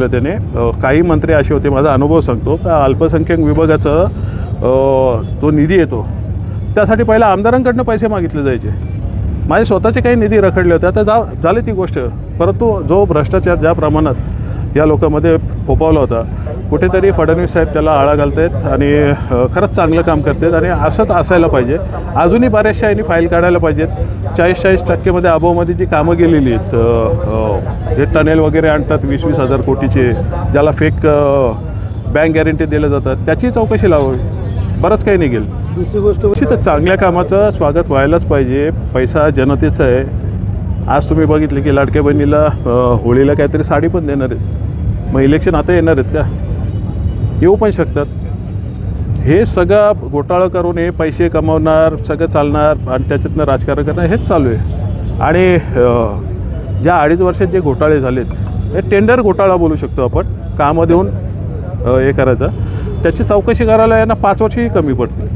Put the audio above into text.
त्याने काही मंत्री असे होते, माझा अनुभव सांगतो का अल्पसंख्याक विभागाचा जो निधी येतो त्यासाठी पहिला आमदारांकडनं पैसे मागितले जायचे. माझे स्वतःचे काही निधी रखडले होते, आता झाली ती गोष्ट. परंतु जो भ्रष्टाचार ज्या प्रमाणात या लोकांमध्ये फोपावला होता, कुठेतरी फडणवीस साहेब त्याला आळा घालत आहेत आणि खरंच चांगलं काम करतात आणि असंच असायला पाहिजे. अजूनही बऱ्याचशा यांनी फाईल काढायला पाहिजेत. 40-40% अभावमध्ये जी कामं गेलेली आहेत, हे टनेल वगैरे आणतात 20-20 हजार कोटीचे, ज्याला फेक बँक गॅरंटी दिल्या जातात, त्याची चौकशी लावावी. बरंच काही निघेल. दुसरी गोष्ट निश्चितच चांगल्या कामाचं स्वागत व्हायलाच पाहिजे. पैसा जनतेचा आहे. आज तुम्ही बघितले की लाडक्या बहिणीला होळीला काहीतरी साडी पण देणार आहेत. मग इलेक्शन आता येणार आहेत का? येऊ पण शकतात. हे सगळं घोटाळा करून हे पैसे कमावणार, सगळं चालणार आणि त्याच्यातनं राजकारण करणार, हेच चालू आहे. आणि ज्या 2.5 वर्षात जे घोटाळे झालेत, हे टेंडर घोटाळा बोलू शकतो आपण. कामं देऊन हे करायचं, त्याची चौकशी करायला यांना 5 वर्षही कमी पडतील.